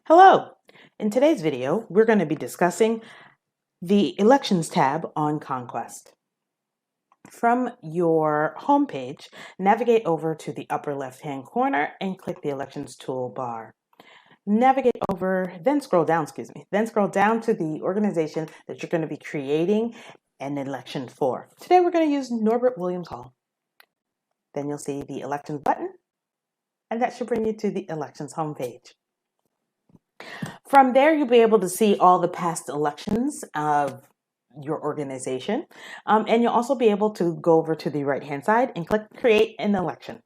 Hello! In today's video, we're going to be discussing the Elections tab on ConnQuest. From your homepage, navigate over to the upper left-hand corner and click the Elections toolbar. Navigate over, then scroll down to the organization that you're going to be creating an election for. Today, we're going to use Norbert Williams Hall. Then you'll see the Elections button, and that should bring you to the Elections homepage. From there, you'll be able to see all the past elections of your organization. And you'll also be able to go over to the right-hand side and click Create an Election.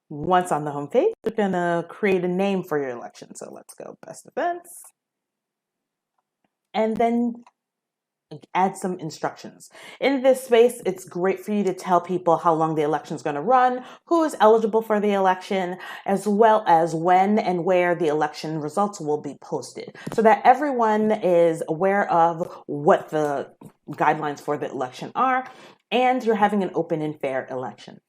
Once on the home page, you're going to create a name for your election. So let's go Best Events. And then add some instructions. In this space, it's great for you to tell people how long the election is going to run, who is eligible for the election, as well as when and where the election results will be posted, so that everyone is aware of what the guidelines for the election are, and you're having an open and fair election.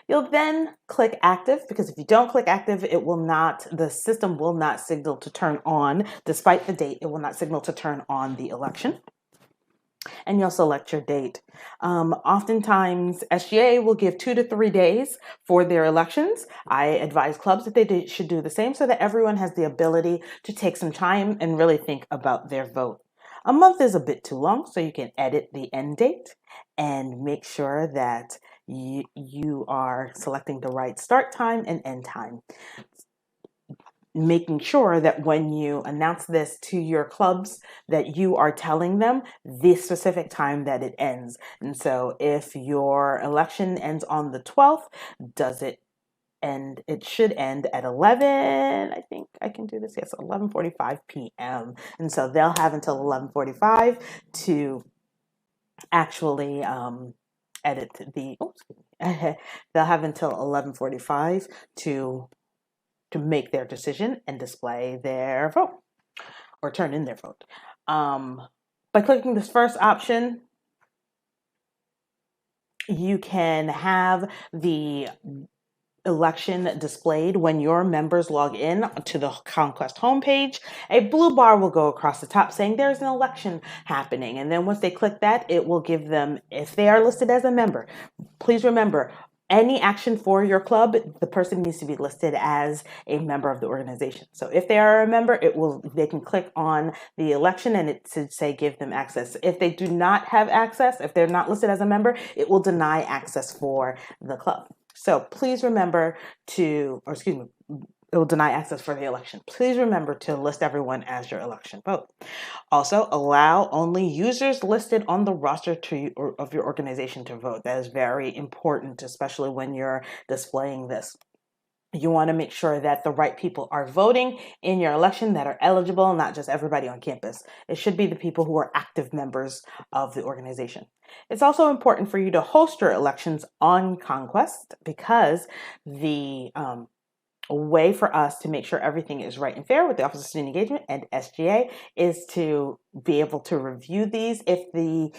You'll then click active, because if you don't click active, the system will not signal to turn on. Despite the date, it will not signal to turn on the election. And you'll select your date. Oftentimes, SGA will give 2 to 3 days for their elections. I advise clubs that they should do the same so that everyone has the ability to take some time and really think about their vote. A month is a bit too long, so you can edit the end date and make sure that you are selecting the right start time and end time. Making sure that when you announce this to your clubs that you are telling them the specific time that it ends. And so if your election ends on the 12th, does it end? It should end at 11, I think I can do this, yes, 11:45 p.m. And so they'll have until 11:45 to actually edit they'll have until 11:45 to make their decision and display their vote or turn in their vote. By clicking this first option, you can have the election displayed when your members log in to the ConnQuest homepage. A blue bar will go across the top saying there's an election happening. And then once they click that, it will give them, if they are listed as a member, please remember, any action for your club, the person needs to be listed as a member of the organization. So if they are a member, they can click on the election and it should say give them access. If they do not have access, if they're not listed as a member, it will deny access for the club. So please remember it will deny access for the election. Please remember to list everyone as your election vote. Also, allow only users listed on the roster of your organization to vote. That is very important, especially when you're displaying this. You want to make sure that the right people are voting in your election that are eligible, not just everybody on campus. It should be the people who are active members of the organization. It's also important for you to host your elections on ConnQuest, because the a way for us to make sure everything is right and fair with the Office of Student Engagement and SGA is to be able to review these if the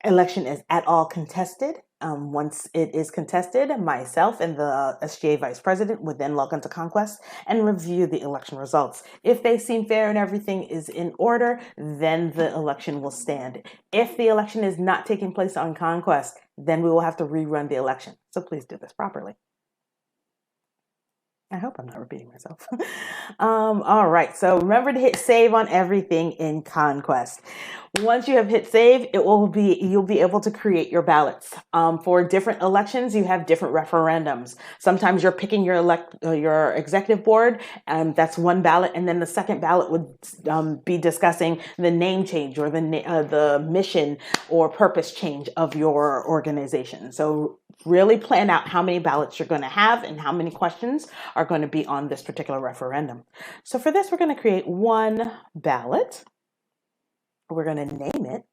election is at all contested. Once it is contested, myself and the SGA Vice President would then log into ConnQuest and review the election results. If they seem fair and everything is in order, then the election will stand. If the election is not taking place on ConnQuest, then we will have to rerun the election. So please do this properly. I hope I'm not repeating myself. All right, so remember to hit save on everything in ConnQuest. Once you have hit save, you'll be able to create your ballots. For different elections, you have different referendums. Sometimes you're picking your executive board, and that's one ballot, and then the second ballot would be discussing the name change or the mission or purpose change of your organization. So really plan out how many ballots you're going to have and how many questions are going to be on this particular referendum. So for this, we're going to create one ballot. We're going to name it.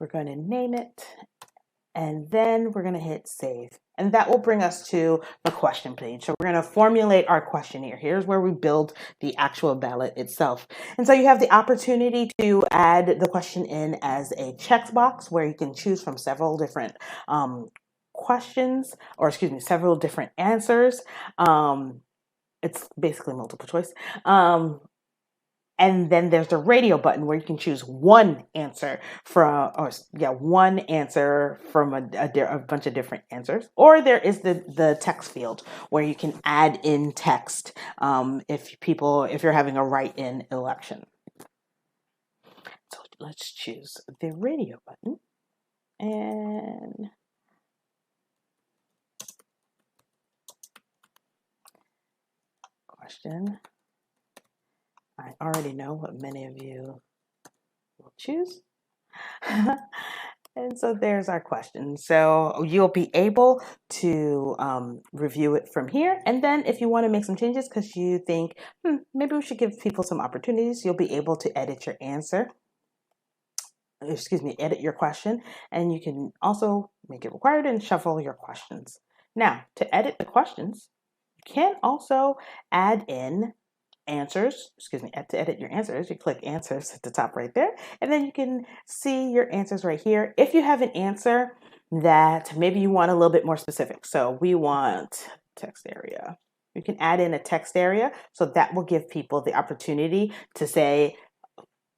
We're going to name it, and then we're going to hit save. And that will bring us to the question page. So we're going to formulate our question here. Here's where we build the actual ballot itself. And so you have the opportunity to add the question in as a checkbox where you can choose from several different questions, or excuse me, several different answers. It's basically multiple choice. And then there's the radio button where you can choose one answer one answer from a bunch of different answers. Or there is the text field where you can add in text if you're having a write-in election. So let's choose the radio button and question. I already know what many of you will choose. And so there's our question. So you'll be able to review it from here. And then if you want to make some changes because you think, maybe we should give people some opportunities, you'll be able to edit your answer. Edit your question. And you can also make it required and shuffle your questions. Now, to edit the questions, you can also add in answers, to edit your answers, you click answers at the top right there, and then you can see your answers right here. If you have an answer that maybe you want a little bit more specific, so we want text area, you can add in a text area, so that will give people the opportunity to say,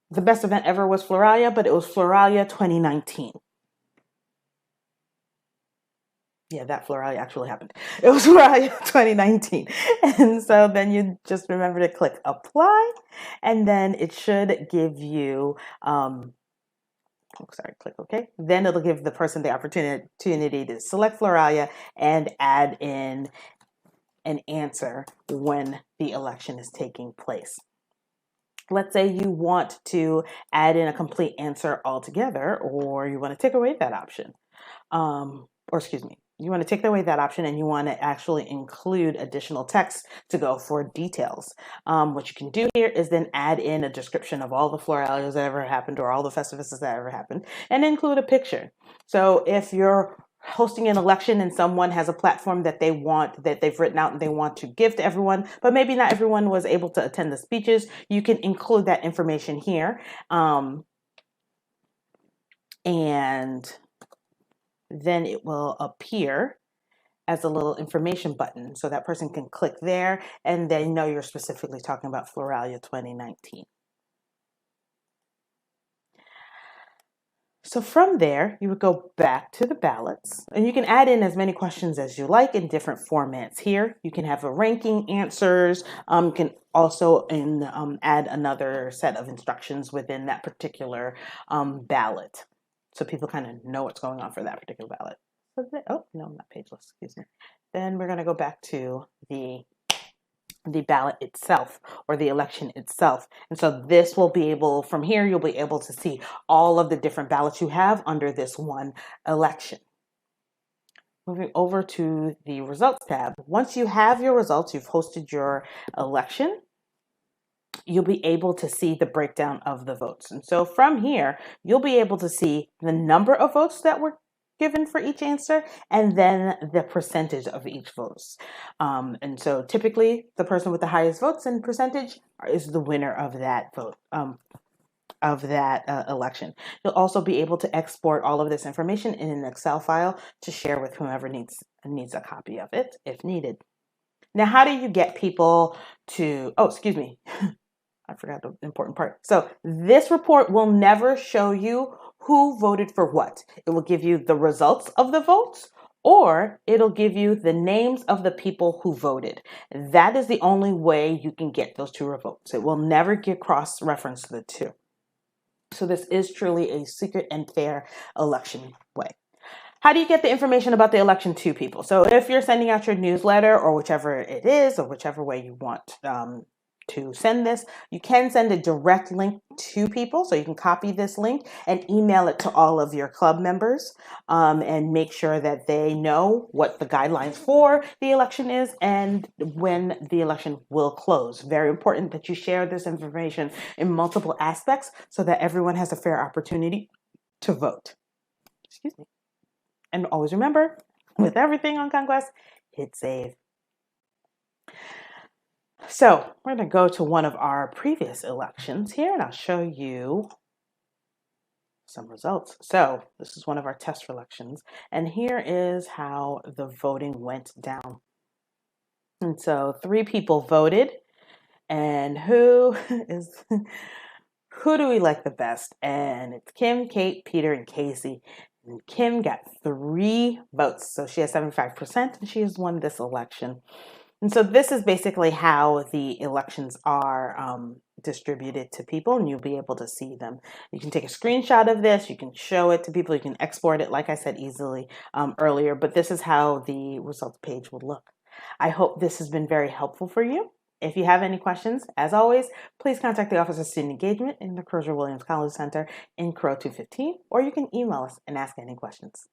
the best event ever was Floralia, but it was Floralia 2019. Yeah, that Floralia actually happened. It was Floralia 2019. And so then you just remember to click apply, and then it should give you, click OK. Then it'll give the person the opportunity to select Floralia and add in an answer when the election is taking place. Let's say you want to add in a complete answer altogether, or you want to take away that option. You want to take away that option and you want to actually include additional text to go for details. What you can do here is then add in a description of all the Floralias that ever happened or all the Festivus that ever happened and include a picture. So if you're hosting an election and someone has a platform that they've written out and they want to give to everyone, but maybe not everyone was able to attend the speeches, you can include that information here. And then it will appear as a little information button. So that person can click there and they know you're specifically talking about Floralia 2019. So from there, you would go back to the ballots and you can add in as many questions as you like in different formats here. You can have a ranking answers. You can also add another set of instructions within that particular ballot. So people kind of know what's going on for that particular ballot. Oh, no, not pageless, excuse me. Then we're going to go back to the ballot itself or the election itself. And so this will be able, from here, you'll be able to see all of the different ballots you have under this one election. Moving over to the results tab. Once you have your results, you've hosted your election, you'll be able to see the breakdown of the votes. And so from here, you'll be able to see the number of votes that were given for each answer and then the percentage of each votes. And so typically the person with the highest votes and percentage is the winner of that vote, election. You'll also be able to export all of this information in an Excel file to share with whomever needs a copy of it if needed. Now, how do you get people to, I forgot the important part. So this report will never show you who voted for what. It will give you the results of the votes, or it'll give you the names of the people who voted. That is the only way you can get those two votes. It will never get cross-reference the two. So this is truly a secret and fair election way. How do you get the information about the election to people? So if you're sending out your newsletter or whichever it is, or whichever way you want to send this, you can send a direct link to people. So you can copy this link and email it to all of your club members and make sure that they know what the guidelines for the election is and when the election will close. Very important that you share this information in multiple aspects so that everyone has a fair opportunity to vote. Excuse me. And always remember, with everything on ConnQuest, hit save. So we're going to go to one of our previous elections here, and I'll show you some results. So this is one of our test elections, and here is how the voting went down. And so 3 people voted, and who do we like the best? And it's Kim, Kate, Peter, and Casey. And Kim got 3 votes, so she has 75%, and she has won this election. And so this is basically how the elections are distributed to people, and you'll be able to see them. You can take a screenshot of this, you can show it to people, you can export it, like I said, easily earlier, but this is how the results page would look. I hope this has been very helpful for you. If you have any questions, as always, please contact the Office of Student Engagement in the Crozier Williams College Center in Crow 215, or you can email us and ask any questions.